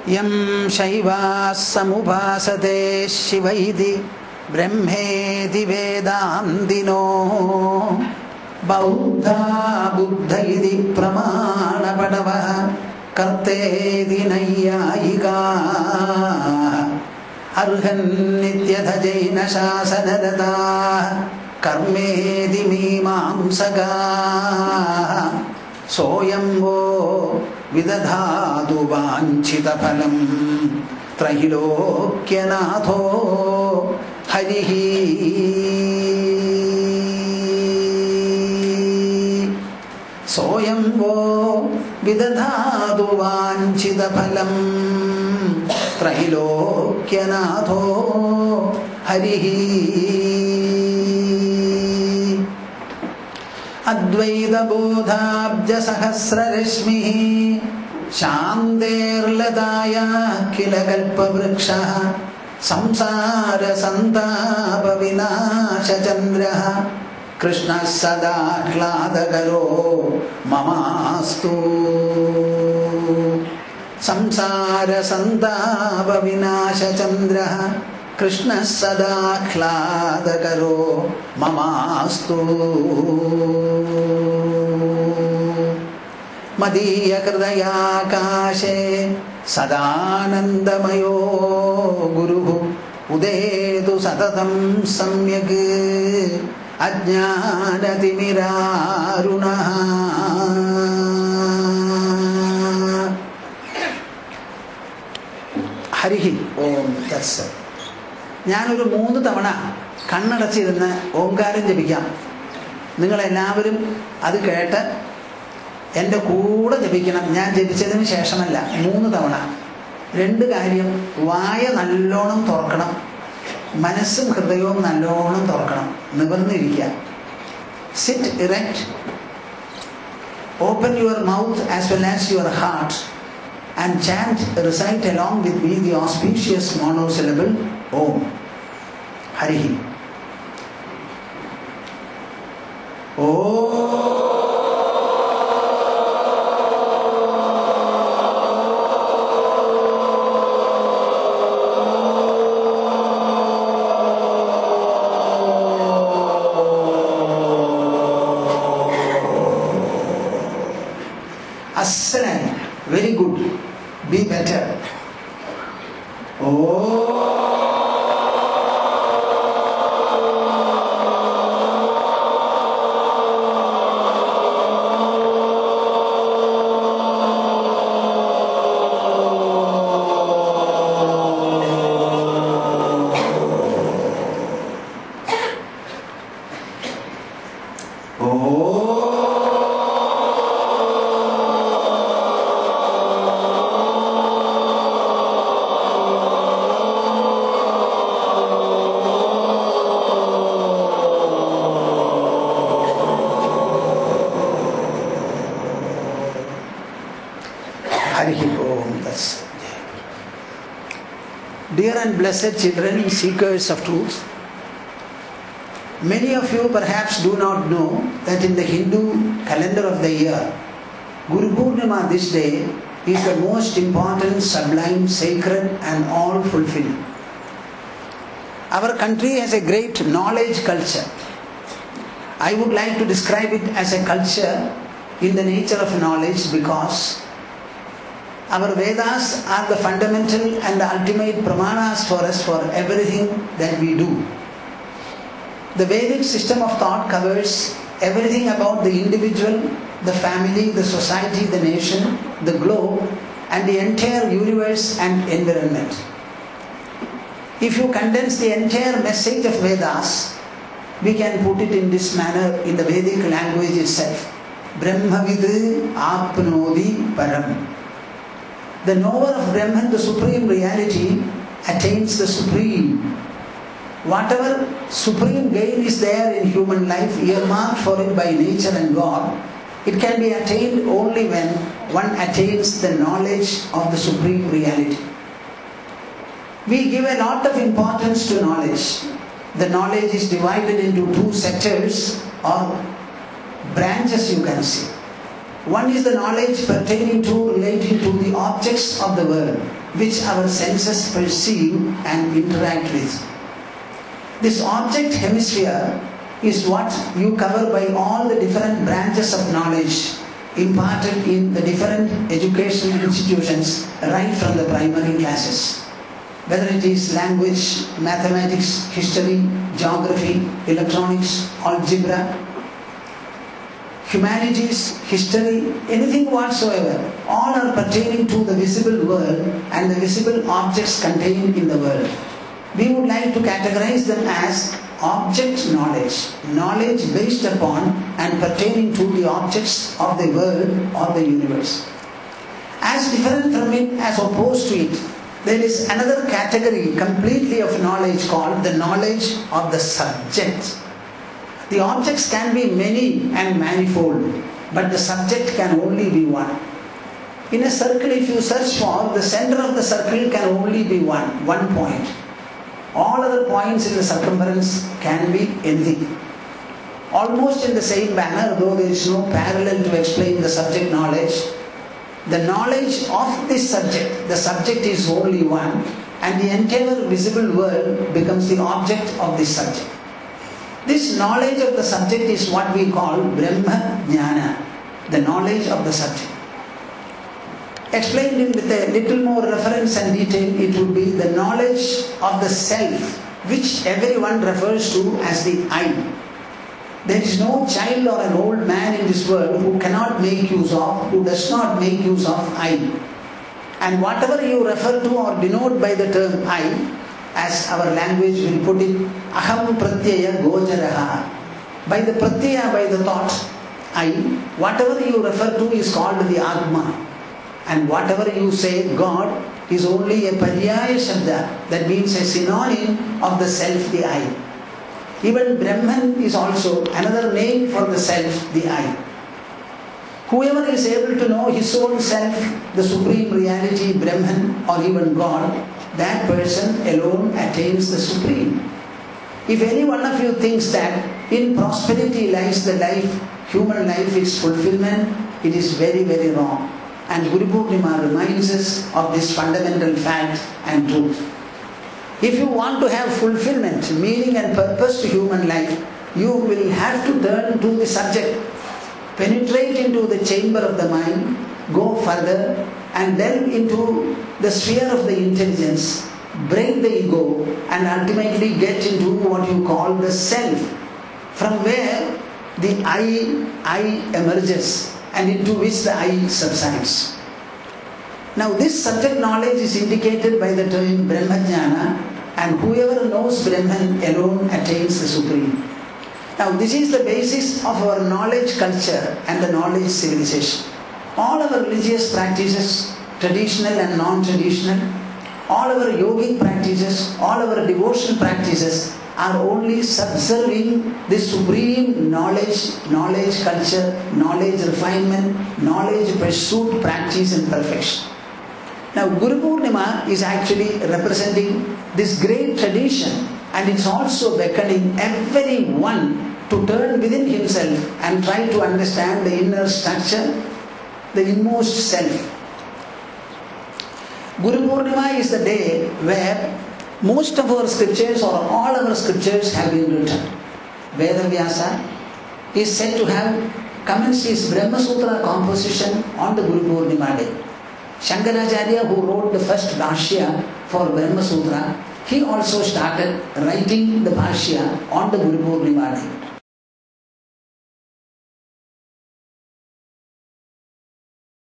यं शैवाः समुपासते शिव इति ब्रह्मेति वेदान्तिनो बौद्धा बुद्ध इति प्रमाणपटवः कर्तेति नैयायिकाः अर्हन्नित्यथ जैनशासनरताः कर्मेति मीमांसकाः सोऽयं वो विदधातु वाञ्छितफलं त्रैलोक्यनाथो हरिः सोऽयं वो विदधातु वाञ्छितफलं त्रैलोक्यनाथो हरिः अद्वैतबोधाब्जसहस्ररश्मिः शान्तेर्लताया किल कल्पवृक्षः संसारसन्तापविनाशचन्द्रः कृष्णः सदाह्लादकरो ममास्तु संसारसन्तापविनाशचन्द्रः कृष्णः सदाह्लादकरो ममास्तु मदीयहृदयाकाशे सदानन्दमयो गुरुः उदेतु सततं सम्यक् अज्ञानतिमिरारुणः हरिः ओम तत्सत् ഞാനൊരു 3 തവണ കണ്ണടച്ചിരുന്ന് ഓംകാരം ജപിക്കാം. നിങ്ങളെല്ലാവരും അത് കേട്ട് എൻ്റെ കൂടെ ജപിക്കണം. ഞാൻ ജപിച്ചതിന് ശേഷമല്ല, 3 തവണ. 2 കാര്യം, വായ നല്ലോണം തുറക്കണം, മനസ്സും ഹൃദയവും നല്ലോണം തുറക്കണം. നിവർന്നിരിക്കുക. Sit erect, open your mouth as well as your heart and chant, recite along with me the auspicious monosyllable Om. Harihi. Om. Assalam. Very good. Be better. Oh. Dear and blessed children, seekers of truth, many of you perhaps do not know that in the Hindu calendar of the year, Guru Purnima this day is the most important, sublime, sacred and all-fulfilling. Our country has a great knowledge culture. I would like to describe it as a culture in the nature of knowledge because our Vedas are the fundamental and the ultimate pramanas for us for everything that we do. The Vedic system of thought covers everything about the individual, the family, the society, the nation, the globe, and the entire universe and environment. If you condense the entire message of Vedas, we can put it in this manner in the Vedic language itself. Brahmavid apnodi param. The knower of Brahman, the supreme reality, attains the supreme. Whatever supreme gain is there in human life, earmarked for it by nature and God, it can be attained only when one attains the knowledge of the supreme reality. We give a lot of importance to knowledge. The knowledge is divided into 2 sectors or branches, you can see. One is the knowledge pertaining to, relating to the objects of the world. which our senses perceive and interact with. This object hemisphere is what you cover by all the different branches of knowledge imparted in the different educational institutions right from the primary classes. Whether it is language, mathematics, history, geography, electronics, algebra, humanities, history, anything whatsoever, all are pertaining to the visible world and the visible objects contained in the world. We would like to categorize them as object knowledge, knowledge based upon and pertaining to the objects of the world or the universe. As different from it, as opposed to it, there is another category completely of knowledge called the knowledge of the subject. The objects can be many and manifold, but the subject can only be one. In a circle, if you search for, the center of the circle can only be one point. All other points in the circumference can be anything. Almost in the same manner, though there is no parallel to explain the subject knowledge, the knowledge of this subject, the subject is only one, and the entire visible world becomes the object of this subject. This knowledge of the subject is what we call Brahma Jnana, the knowledge of the subject. Explained with a little more reference and detail, it would be the knowledge of the self, which everyone refers to as the I. There is no child or an old man in this world who cannot make use of, who does not make use of I. And whatever you refer to or denote by the term I, as our language will put it, aham pratyaya gojaraha. By the pratyaya, by the thought, I, whatever you refer to is called the Atma. And whatever you say, God, is only a paryaya shabda, that means a synonym of the self, the I. Even Brahman is also another name for the self, the I. Whoever is able to know his own self, the supreme reality, Brahman, or even God, that person alone attains the supreme. If any one of you thinks that in prosperity lies the life, human life, its fulfillment, it is very, very wrong. And Guru Purnima reminds us of this fundamental fact and truth. If you want to have fulfillment, meaning and purpose to human life, you will have to turn to the subject, penetrate into the chamber of the mind, go further and delve into the sphere of the intelligence, break the ego and ultimately get into what you call the self, from where the I emerges and into which the I subsides. Now this subject knowledge is indicated by the term Brahma Jnana, and whoever knows Brahman alone attains the supreme. Now this is the basis of our knowledge culture and the knowledge civilization. All our religious practices, traditional and non-traditional, all our yogic practices, all our devotional practices are only subserving this supreme knowledge culture, knowledge refinement, knowledge pursuit, practice and perfection. Now Guru Purnima is actually representing this great tradition, and it's also beckoning everyone to turn within himself and try to understand the inner structure, the inmost self. Guru Purnima is the day where most of our scriptures or all our scriptures have been written. Veda Vyasa is said to have commenced his Brahma Sutra composition on the Guru Purnima day. Shankaracharya, who wrote the first Bhashya for Brahma Sutra, he also started writing the Bhashya on the Guru Purnima day.